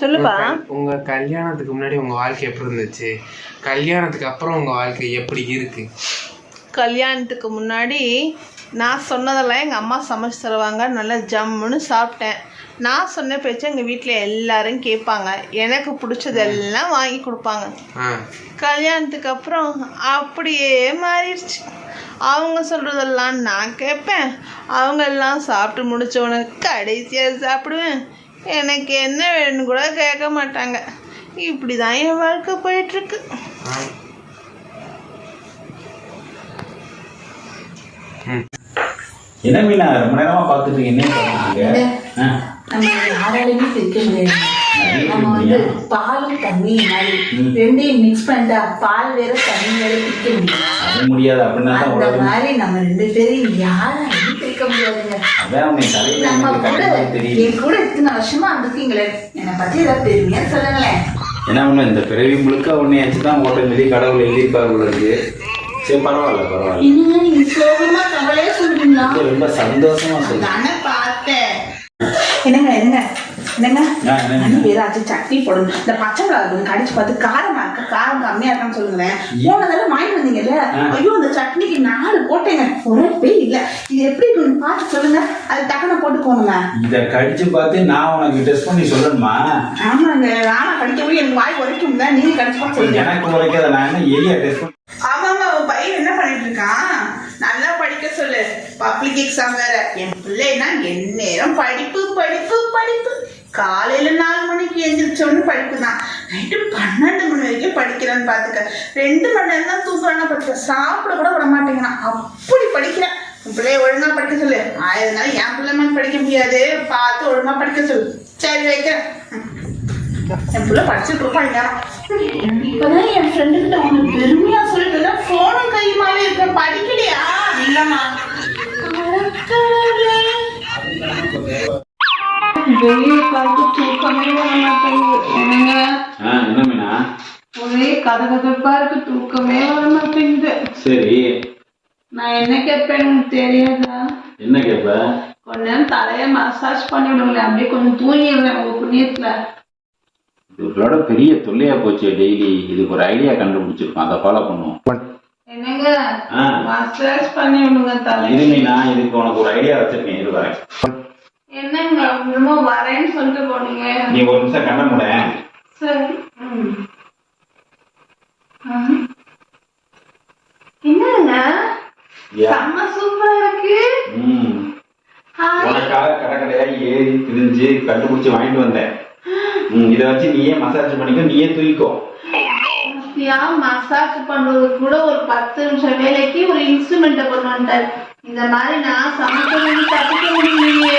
சொல்லுப்பா. உங்க கல்யாணத்துக்கு முன்னாடி உங்க வாழ்க்கை எப்படி இருந்துச்சு? கல்யாணத்துக்கு அப்புறம் உங்க வாழ்க்கை எப்படி இருக்கு? கல்யாணத்துக்கு முன்னாடி நான் சொன்னதெல்லாம் எங்கள் அம்மா சமைச்சு தருவாங்க. நல்லா ஜம்முன்னு சாப்பிட்டேன். நான் சொன்ன பேச்சு எங்கள் வீட்டில் எல்லாரும் கேட்பாங்க. எனக்கு பிடிச்சதெல்லாம் வாங்கி கொடுப்பாங்க. கல்யாணத்துக்கு அப்புறம் அப்படியே மாறிடுச்சு. அவங்க சொல்கிறதெல்லாம் நான் கேட்பேன். அவங்க எல்லாம் சாப்பிட்டு முடித்தவொடனே கடைசியாக சாப்பிடுவேன். எனக்கு என்ன வேணும்னு கூட கேட்க மாட்டாங்க. இப்படி தான் என் வாழ்க்கை போயிட்டுருக்கு. என்ன மீனா ரொம்ப நேரமா பார்த்துட்டு என்ன பண்ணிட்டு நம்ம யாராலையுமே பிரிக்க முடியாது. நம்ம வந்து பாலும் தண்ணி மாதிரி ரெண்டையும் மிக்ஸ் பண்ணிட்டா பால் வேற தண்ணி வேற பிரிக்க முடியாது. முடியாது அப்படின்னா அந்த மாதிரி நம்ம ரெண்டு பேரையும் யாராலையும் பிரிக்க முடியாதுங்க. நம்ம கூட என் கூட இத்தனை வருஷமா இருக்கீங்களே, என்னை பத்தி ஏதாவது பெருமையா சொல்லுங்களேன். என்ன ஒண்ணு இந்த பிறவி முழுக்க உன்னை வச்சுதான் ஓட்டம் சொல்லி கடவுள் எழுதியிருப்பாரு. சரி பரவாயில்ல. இன்னும் நீங்க சோகமா கவலையே சொல்றீங்களா? ரொம்ப சந்தோஷமா சொல்லுங்க. பார்த்தேன். என்னங்க வேறாச்சும் சட்னி போடணும். இந்த பச்சை மிளகாய் கடிச்சு பார்த்து காரமா இருக்க, காரம் கம்மியா இருக்கான்னு சொல்லுங்களேன். போன தடவை வாங்கிட்டு வந்தீங்கல்ல, ஐயோ அந்த சட்னிக்கு 4 போட்டேங்க, ஒரே இல்ல. இது எப்படி இருக்குன்னு பார்த்து சொல்லுங்க, அது டக்குனு போட்டு போகணுங்க. இத கடிச்சு பார்த்து நான் உனக்கு டெஸ்ட் பண்ணி சொல்லணுமா? ஆமாங்க, நானா கடிக்கவும் எனக்கு வாய் உரைக்கும் தான், நீங்க கடிச்சு பார்த்து சொல்லுங்க. எனக்கு உரைக்காத, நான் என்ன எலியா டெஸ்ட் பண்ணி. ஆமாமா, உன் பையன் என்ன பண்ணிட்டு இருக்கான்? நல்லா படிக்க சொல்லு, பப்ளிக் எக்ஸாம் வேற. என் பிள்ளைனா எந்நேரம் படிப்பு படிப்பு படிப்பு. காலையில 4 மணிக்கு எழுந்திரிச்சோன்னு படிப்பு தான், நைட்டு 12 மணி வரைக்கும் படிக்கிறான்னு பாத்துக்க. 2 மணி நேரம் தான் தூங்குறானா படிக்க, சாப்பிட கூட விட மாட்டேங்கிறான், அப்படி படிக்கிறேன். உன் பிள்ளைய ஒழுங்கா படிக்க சொல்லு. அதனால என் பிள்ளை மாதிரி படிக்க முடியாது, பார்த்து ஒழுங்கா படிக்க சொல்லு. சரி வைக்கிறேன். என் பிள்ளை படிச்சுட்டு இருப்பாங்க. இப்பதான் என் ஃப்ரெண்டு கிட்ட உனக்கு பெருமையா சொல்லிட்டு போனும் கையுமாவே இருக்க, படிக்கலையா? இல்லம்மா. வெளியே பார்த்து தூக்கமே வர மாட்டேங்குது. என்ன மீனா? ஒரே கதகதப்பா இருக்கு, தூக்கமே வர மாட்டேங்குது. சரி, நான் என்ன கேட்பேன்னு தெரியாதா? என்ன கேட்ப? கொஞ்ச நேரம் தலைய மசாஜ் பண்ணி விடுங்களேன், அப்படியே கொஞ்சம் தூங்கிடுறேன் உங்க புண்ணியத்துல. இவர்களோட பெரிய தொல்லையா போச்சு. டெய்லி இதுக்கு ஒரு ஐடியா கண்டுபிடிச்சிருக்கோம், அதை ஃபாலோ பண்ணுவோம். என்னங்க மசாஜ் பண்ணி விடுங்க தலை. இருமீனா, இதுக்கு உனக்கு ஒரு ஐடியா வச்சிருக்கேன், இரு வரேன். என்னங்க இன்னுமா வரேன்னு சொல்லிட்டு போனீங்க? நீ ஒரு நிமிஷம் கண்ண மூட. சரி. என்னங்க செம்ம சூப்பரா இருக்கு. உனக்காக கடற்கடையா ஏறி திரிஞ்சு கண்டுபிடிச்சு வாங்கிட்டு வந்தேன். இதை வச்சு நீயே மசாஜ் பண்ணிக்கோ, நீயே தூக்கிக்கோ. மசாஜ் பண்றது கூட ஒரு 10 நிமிஷம் வேலைக்கு ஒரு இன்ஸ்ட்ருமெண்ட் கொண்டு வந்துட்டாரு. இந்த மாதிரி நான் சமைக்க தப்பிக்க முடியலையே.